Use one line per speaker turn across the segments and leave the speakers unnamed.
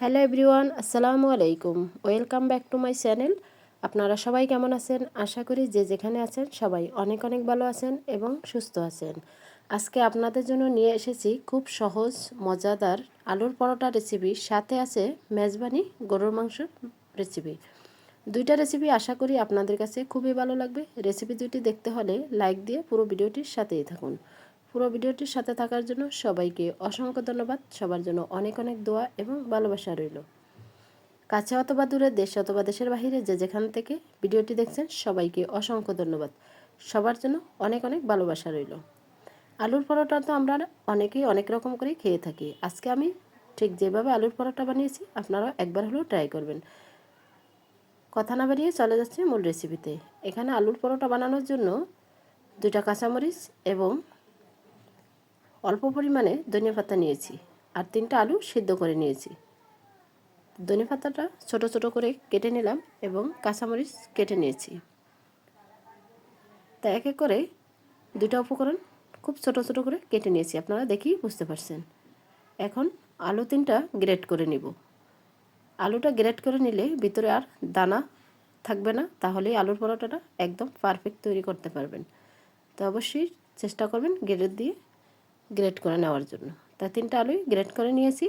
Hello everyone, আসসালামু আলাইকুম। Welcome back to my channel. আপনারা সবাই কেমন আছেন? আশা করি যে যেখানে আছেন সবাই অনেক অনেক ভালো আছেন এবং সুস্থ আছেন। আজকে আপনাদের জন্য নিয়ে এসেছি খুব সহজ মজাদার আলুর পরোটা রেসিপি, সাথে আছে মেজবানি গরুর মাংস রেসিপি। দুইটা রেসিপি আশা করি আপনাদের কাছে খুবই ভালো লাগবে। রেসিপি দুইটি দেখতে হলে লাইক দিয়ে পুরো ভিডিওটির সাথেই থাকুন। পুরো ভিডিওটির সাথে থাকার জন্য সবাইকে অসংখ্য ধন্যবাদ। সবার জন্য অনেক অনেক দোয়া এবং ভালোবাসা রইল। কাছে অথবা দূরে, দেশ অথবা দেশের বাইরে যে যেখান থেকে ভিডিওটি দেখছেন সবাইকে অসংখ্য ধন্যবাদ। সবার জন্য অনেক অনেক ভালোবাসা রইল। আলুর পরোটা তো আমরা অনেকেই অনেক রকম করে খেয়ে থাকি। আজকে আমি ঠিক যেভাবে আলুর পরোটা বানিয়েছি আপনারা একবার হলেও ট্রাই করবেন। কথা না বাড়িয়ে চলে যাচ্ছে মূল রেসিপিতে। এখানে আলুর পরোটা বানানোর জন্য 2টা কাঁচামরিচ এবং অল্প পরিমাণে ধনিয়া পাতা নিয়েছি, আর 3টা আলু সিদ্ধ করে নিয়েছি। ধনিয়া পাতাটা ছোট ছোট করে কেটে নিলাম এবং কাঁচামরিচ কেটে নিয়েছি। তা এক এক করে 2টা উপকরণ খুব ছোট ছোট করে কেটে নিয়েছি, আপনারা দেখেই বুঝতে পারছেন। এখন আলু 3টা গ্রেট করে নিব। আলুটা গ্রেট করে নিলে ভিতরে আর দানা থাকবে না, তাহলেই আলুর পরোটাটা একদম পারফেক্ট তৈরি করতে পারবেন। তো অবশ্যই চেষ্টা করবেন গ্রেট করে নেওয়ার জন্য। তাই 3টা আলুই গ্রেট করে নিয়েছি।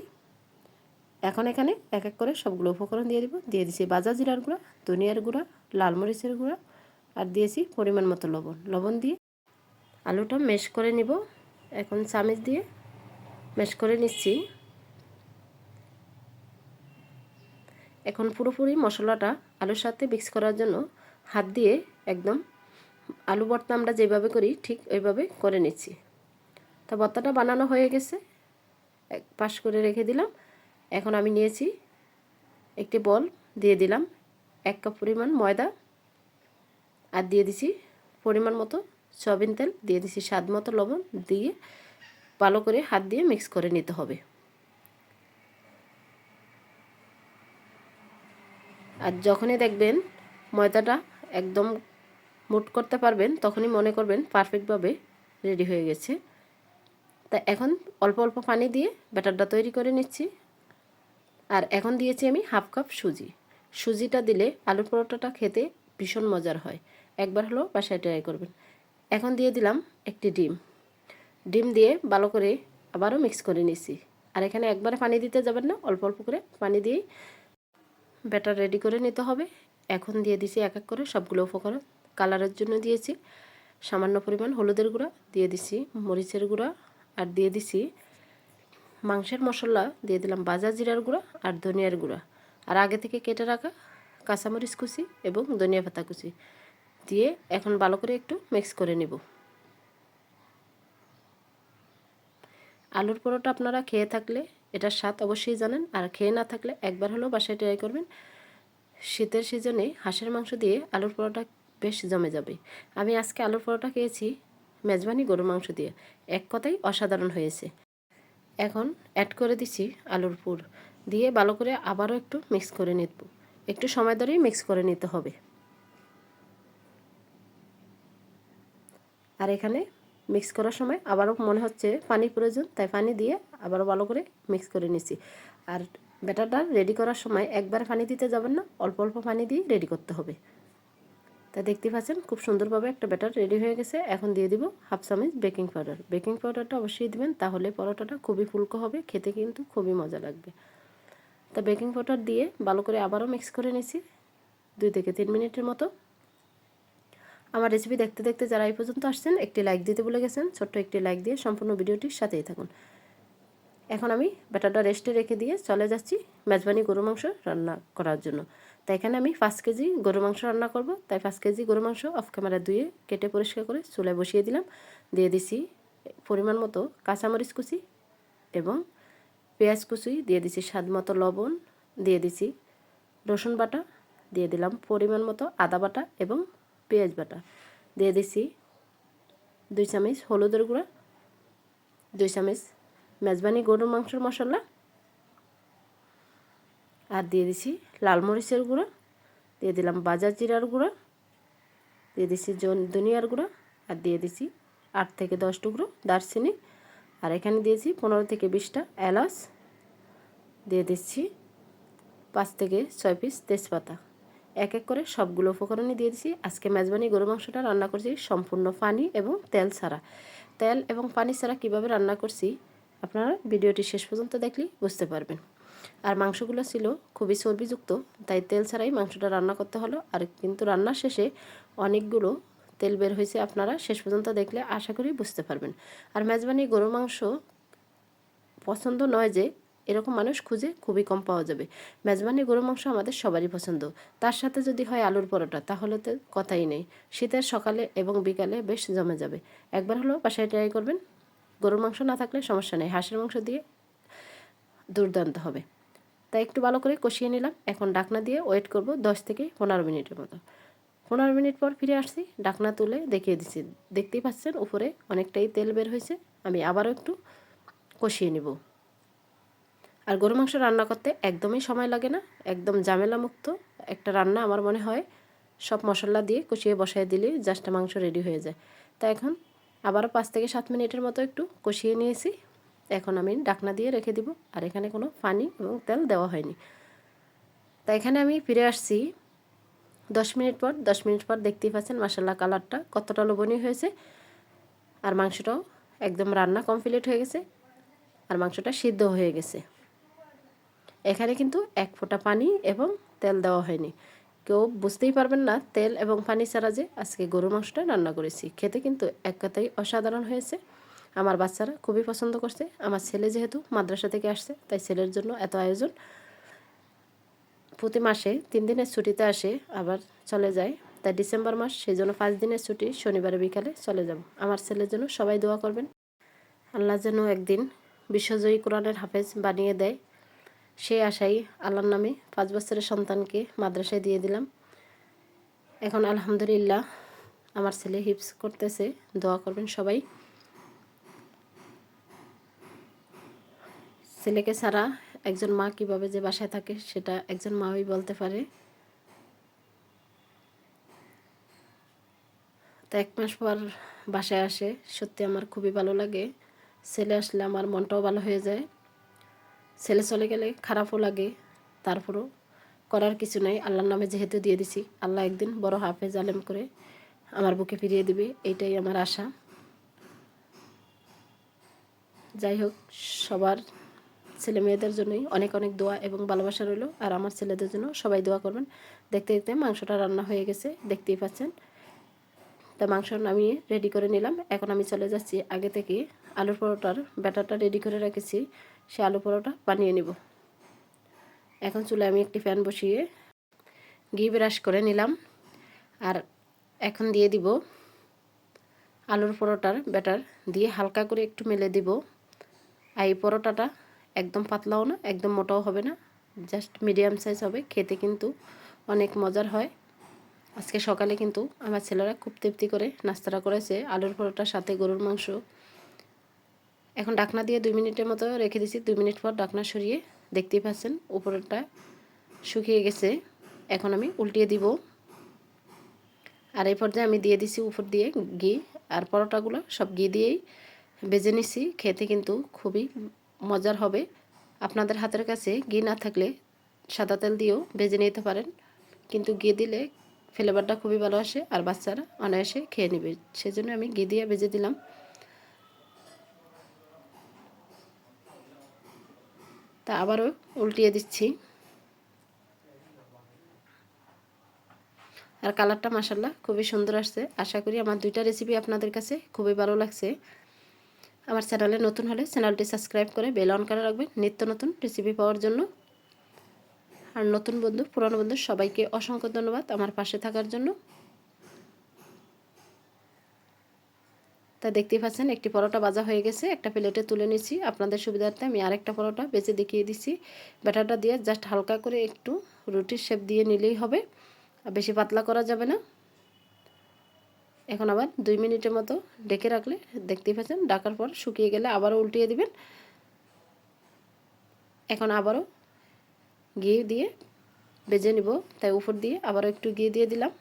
এখন এখানে এক এক করে সবগুলো উপকরণ দিয়ে দিব। দিয়ে দিয়েছি ভাজা জিরার গুঁড়া, ধনিয়ার গুঁড়া, লাল মরিচের গুঁড়া, আর দিয়েছি পরিমাণ মতো লবণ দিয়ে আলুটা ম্যাশ করে নিব। এখন চামচ দিয়ে ম্যাশ করে নিচ্ছি। এখন পুরোপুরি মশলাটা আলুর সাথে মিক্স করার জন্য হাত দিয়ে একদম আলু ভর্তা আমরা যেভাবে করি ঠিক ওইভাবে করে নিচ্ছি। তা ভর্তাটা বানানো হয়ে গেছে, এক পাশ করে রেখে দিলাম। এখন আমি নিয়েছি একটি বল, দিয়ে দিলাম 1 কাপ পরিমাণ ময়দা, আর দিয়ে দিছি পরিমাণ মতো সয়াবিন তেল, দিয়ে দিছি স্বাদ মতো লবণ, দিয়ে ভালো করে হাত দিয়ে মিক্স করে নিতে হবে। আর যখনই দেখবেন ময়দাটা একদম মুট করতে পারবেন তখনই মনে করবেন পারফেক্টভাবে রেডি হয়ে গেছে। তা এখন অল্প অল্প পানি দিয়ে ব্যাটারটা তৈরি করে নিচ্ছি। আর এখন দিয়েছি আমি 1/2 কাপ সুজি। সুজিটা দিলে আলুর পরোটাটা খেতে ভীষণ মজার হয়, একবার হলেও বাসায় ট্রাই করবেন। এখন দিয়ে দিলাম একটি ডিম দিয়ে ভালো করে আবারও মিক্স করে নিচ্ছি। আর এখানে একবারে পানি দিতে যাবেন না, অল্প অল্প করে পানি দিয়েই ব্যাটার রেডি করে নিতে হবে। এখন দিয়ে দিছি এক এক করে সবগুলো উপকরণ। কালারের জন্য দিয়েছি সামান্য পরিমাণ হলুদের গুঁড়া, দিয়ে দিছি মরিচের গুঁড়া, আর দিয়ে দিছি মাংসের মশলা, দিয়ে দিলাম ভাজা জিরার গুঁড়া আর ধনিয়ার গুঁড়া, আর আগে থেকে কেটে রাখা কাঁচামরিচ কুচি এবং ধনিয়া পাতা কুচি দিয়ে এখন ভালো করে একটু মিক্স করে নেব। আলুর পরোটা আপনারা খেয়ে থাকলে এটার স্বাদ অবশ্যই জানেন, আর খেয়ে না থাকলে একবার হলেও বাসায় ট্রাই করবেন। শীতের সিজনে হাঁসের মাংস দিয়ে আলুর পরোটা বেশ জমে যাবে। আমি আজকে আলুর পরোটা খেয়েছি মেজবানি গরুর মাংস দিয়ে, এক কথাই অসাধারণ হয়েছে। এখন অ্যাড করে দিচ্ছি আলুর পুর, দিয়ে ভালো করে আবারও একটু মিক্স করে নিব। একটু সময় ধরেই মিক্স করে নিতে হবে। আর এখানে মিক্স করার সময় আবারও মনে হচ্ছে পানির প্রয়োজন, তাই পানি দিয়ে আবারও ভালো করে মিক্স করে নিচ্ছি। আর ব্যাটারটা রেডি করার সময় একবার পানি দিতে যাবেন না, অল্প অল্প পানি দিয়ে রেডি করতে হবে। তাই দেখতে পাচ্ছেন খুব সুন্দরভাবে একটা ব্যাটার রেডি হয়ে গেছে। এখন দিয়ে দিব 1/2 চামচ বেকিং পাউডার। বেকিং পাউডারটা অবশ্যই দিবেন, তাহলে পরোটাটা খুবই ফুলকো হবে, খেতে কিন্তু খুবই মজা লাগবে। তা বেকিং পাউডার দিয়ে ভালো করে আবারও মিক্স করে নিচ্ছি 2 থেকে 3 মিনিটের মতো। আমার রেসিপি দেখতে দেখতে যারা এই পর্যন্ত আসছেন একটি লাইক দিতে ভুলে গেছেন, ছোট্ট একটি লাইক দিয়ে সম্পূর্ণ ভিডিওটির সাথেই থাকুন। এখন আমি ব্যাটারটা রেস্টে রেখে দিয়ে চলে যাচ্ছি মেজবানি গরু মাংস রান্না করার জন্য। তাই এখানে আমি 5 কেজি গরু মাংস রান্না করব, তাই 5 কেজি গরু মাংস অফ ক্যামেরা ধুয়ে কেটে পরিষ্কার করে চুলায় বসিয়ে দিলাম। দিয়ে দিছি পরিমাণ মতো কাঁচামরিচ কুচি এবং পেঁয়াজ কুচি, দিয়ে দিছি স্বাদ মতো লবণ, দিয়ে দিছি রসুন বাটা, দিয়ে দিলাম পরিমাণ মতো আদা বাটা এবং পেঁয়াজ বাটা, দিয়ে দিছি 2 চামচ হলুদের গুঁড়া, 2 চামচ মেজবানি গরুর মাংসের মশলা, আর দিয়ে দিছি লাল মরিচের গুঁড়া, দিয়ে দিলাম ভাজা জিরার গুঁড়া, দিয়ে দিছি ধনিয়ার গুঁড়া, আর দিয়ে দিছি 8 থেকে 10 টুকরো দারচিনি, আর এখানে দিয়েছি 15 থেকে 20টা এলাচ, দিয়ে দিচ্ছি 5 থেকে 6 পিস তেজপাতা। এক এক করে সবগুলো উপকরণই দিয়ে দিছি। আজকে মেজবানি গরু মাংসটা রান্না করছি সম্পূর্ণ পানি এবং তেল ছাড়া। তেল এবং পানি ছাড়া কীভাবে রান্না করছি আপনারা ভিডিওটি শেষ পর্যন্ত দেখলেই বুঝতে পারবেন। আর মাংসগুলো ছিল খুবই চর্বিযুক্ত, তাই তেল ছাড়াই মাংসটা রান্না করতে হলো। আর কিন্তু রান্নার শেষে অনেকগুলো তেল বের হয়েছে, আপনারা শেষ পর্যন্ত দেখলে আশা করি বুঝতে পারবেন। আর মেজবানি গরুর মাংস পছন্দ নয় যে এরকম মানুষ খুঁজে খুবই কম পাওয়া যাবে। মেজবানি গরুর মাংস আমাদের সবারই পছন্দ। তার সাথে যদি হয় আলুর পরোটা, তাহলে তো কথাই নেই। শীতের সকালে এবং বিকালে বেশ জমে যাবে। একবার হলেও বাসায় ট্রাই করবেন। গরুর মাংস না থাকলে সমস্যা নেই, হাঁসের মাংস দিয়ে দুর্দান্ত হবে। তাই একটু ভালো করে কষিয়ে নিলাম। এখন ঢাকনা দিয়ে ওয়েট করব 10 থেকে 15 মিনিটের মতো। 15 মিনিট পর ফিরে আসছি, ঢাকনা তুলে দেখিয়ে দিচ্ছি। দেখতেই পাচ্ছেন উপরে অনেকটাই তেল বের হয়েছে। আমি আবারও একটু কষিয়ে নেব। আর গরু মাংস রান্না করতে একদমই সময় লাগে না, একদম ঝামেলা মুক্ত একটা রান্না আমার মনে হয়। সব মশলা দিয়ে কষিয়ে বসায় দিলে জাস্ট মাংস রেডি হয়ে যায়। তা এখন আবারও 5 থেকে 7 মিনিটের মতো একটু কষিয়ে নিয়েছি। এখন আমি ঢাকনা দিয়ে রেখে দিব। আর এখানে কোনো পানি এবং তেল দেওয়া হয়নি। তা এখানে আমি ফিরে আসছি 10 মিনিট পর। 10 মিনিট পর দেখতেই পাচ্ছেন মাশাআল্লাহ কালারটা কতটা লোভনীয় হয়েছে। আর মাংসটাও একদম রান্না কমপ্লিট হয়ে গেছে। আর মাংসটা সিদ্ধ হয়ে গেছে। এখানে কিন্তু এক ফোঁটা পানি এবং তেল দেওয়া হয়নি। কেউ বুঝতেই পারবেন না তেল এবং পানি ছাড়া যে আজকে গরুর মাংসটা রান্না করেছি। খেতে কিন্তু এক কথাই অসাধারণ হয়েছে। আমার বাচ্চারা খুবই পছন্দ করছে। আমার ছেলে যেহেতু মাদ্রাসা থেকে আসছে, তাই ছেলের জন্য এত আয়োজন। প্রতি মাসে 3 দিনের ছুটিতে আসে, আবার চলে যায়। তাই ডিসেম্বর মাস, সেই জন্য 5 দিনের ছুটি, শনিবারে বিকালে চলে যাব। আমার ছেলের জন্য সবাই দোয়া করবেন, আল্লাহ যেন একদিন বিশ্বজয়ী কোরআনের হাফেজ বানিয়ে দেয়। সেই আশাই আল্লাহর নামে 5 বছরের সন্তানকে মাদ্রাসায় দিয়ে দিলাম। এখন আলহামদুলিল্লাহ আমার ছেলে হিফজ করতেছে, দোয়া করবেন সবাই। ছেলেকে ছাড়া একজন মা কিভাবে যে বাসায় থাকে সেটা একজন মাই বলতে পারে। তো 1 মাস পর বাসায় আসে, সত্যি আমার খুবই ভালো লাগে। ছেলে আসলে আমার মনটাও ভালো হয়ে যায়। ছেলে চলে গেলে খারাপও লাগে, তারপরও করার কিছু নাই। আল্লাহর নামে যেহেতু দিয়ে দিছি, আল্লাহ একদিন বড় হাফেজ আলেম করে আমার বুকে ফিরিয়ে দিবে, এইটাই আমার আশা। যাই হোক, সবার ছেলে মেয়েদের জন্যই অনেক অনেক দোয়া এবং ভালোবাসা রইল। আর আমার ছেলেদের জন্য সবাই দোয়া করবেন। দেখতে দেখতে মাংসটা রান্না হয়ে গেছে, দেখতেই পাচ্ছেন। তা মাংস নামিয়ে রেডি করে নিলাম। এখন আমি চলে যাচ্ছি আগে থেকে আলুর পরোটার ব্যাটারটা রেডি করে রেখেছি, সে আলু পরোটা বানিয়ে নিব। এখন চুলায় আমি একটি প্যান বসিয়ে ঘি ব্রাশ করে নিলাম। আর এখন দিয়ে দিব আলুর পরোটার ব্যাটার, দিয়ে হালকা করে একটু মেলে দিব। আর এই পরোটাটা একদম পাতলাও না, একদম মোটাও হবে না, জাস্ট মিডিয়াম সাইজ হবে। খেতে কিন্তু অনেক মজার হয়। আজকে সকালে কিন্তু আমার ছেলেরা খুব তৃপ্তি করে নাস্তাটা করেছে আলুর পরোটার সাথে গরুর মাংস। এখন ঢাকনা দিয়ে 2 মিনিটের মতো রেখে দিয়েছি। 2 মিনিট পর ঢাকনা সরিয়ে দেখতেই পাচ্ছেন উপরটা শুকিয়ে গেছে। এখন আমি উল্টিয়ে দিব। আর এই পর্যায়ে আমি দিয়ে দিছি উপর দিয়ে ঘি। আর পরোটাগুলো সব ঘি দিয়েই ভেজে নিছি। খেতে কিন্তু খুবই মজার হবে। আপনাদের হাতের কাছে ঘি না থাকলে সাদা তেল দিয়েও ভেজে নিতে পারেন, কিন্তু ঘি দিলে ফ্লেভারটা খুবই ভালো আসে আর বাচ্চারা অনায়াসে খেয়ে নেবে। সেজন্য আমি ঘি দিয়ে ভেজে দিলাম। তা আবারও উল্টিয়ে দিচ্ছি। আর কালারটা মাশাআল্লাহ খুবই সুন্দর আসছে। আশা করি আমার 2টা রেসিপি আপনাদের কাছে খুবই ভালো লাগছে। আমার চ্যানেলে নতুন হলে চ্যানেলটি সাবস্ক্রাইব করে বেল অন করে রাখবেন নিত্য নতুন রেসিপি পাওয়ার জন্য। আর নতুন বন্ধু পুরানো বন্ধু সবাইকে অসংখ্য ধন্যবাদ আমার পাশে থাকার জন্য। তা দেখতেই পাচ্ছেন একটি পরোটা ভাজা হয়ে গেছে, একটা প্লেটে তুলে নিচ্ছি। আপনাদের সুবিধার্থে আমি আরেকটা পরোটা বেজে দেখিয়ে দিচ্ছি। ব্যাটারটা দিয়ে জাস্ট হালকা করে একটু রুটির শেপ দিয়ে নিলেই হবে, বেশি পাতলা করা যাবে না। এখন আবার 2 মিনিটের মতো ঢেকে রাখলে দেখতেই পাচ্ছেন, ঢাকার পর শুকিয়ে গেলে আবারও উল্টিয়ে দিবেন। এখন আবারও ঘি দিয়ে ভেজে নিব, তাই উপর দিয়ে আবারও একটু ঘি দিয়ে দিলাম।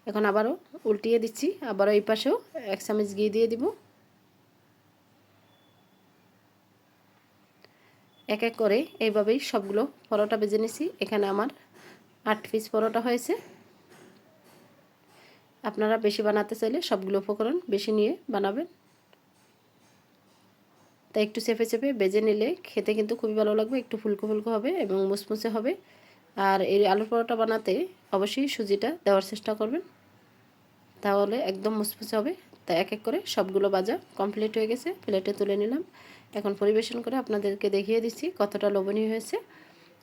এখন আবারও উল্টিয়ে দিচ্ছি, আবারও এই পাশেও 1 চামচ ঘি দিয়ে দিব। এক এক করে এইভাবেই সবগুলো পরোটা ভেজে নিছি। এখানে আমার 8 পিস পরোটা হয়েছে। আপনারা বেশি বানাতে চাইলে সবগুলো উপকরণ বেশি নিয়ে বানাবেন। তাই একটু চেপে চেপে ভেজে নিলে খেতে কিন্তু খুবই ভালো লাগবে, একটু ফুলকো ফুলকো হবে এবং মুসমুসে হবে। আর এই আলুর পরোটা বানাতে অবশ্যই সুজিটা দেওয়ার চেষ্টা করবেন, তাহলে একদম মুসমুসে হবে। তাই এক এক করে সবগুলো ভাজা কমপ্লিট হয়ে গেছে, প্লেটে তুলে নিলাম। এখন পরিবেশন করে আপনাদেরকে দেখিয়ে দিচ্ছি কতটা লোভনীয় হয়েছে।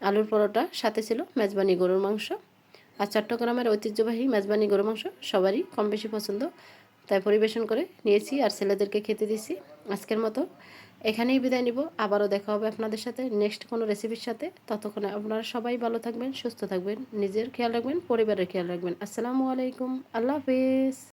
আলুর পরোটা, সাথে ছিল মেজবানি গরুর মাংস। আর চট্টগ্রামের ঐতিহ্যবাহী মেজবানি গরুর মাংস সবারই কম বেশি পছন্দ, তাই পরিবেশন করে নিয়েছি আর ছেলেদেরকে খেতে দিছি। আজকের মতো এখানেই বিদায় নিব। আবারও দেখা হবে আপনাদের সাথে নেক্সট কোনো রেসিপির সাথে। ততক্ষণে আপনারা সবাই ভালো থাকবেন, সুস্থ থাকবেন, নিজের খেয়াল রাখবেন, পরিবারের খেয়াল রাখবেন। আসসালামু আলাইকুম, আল্লাহ হাফেজ।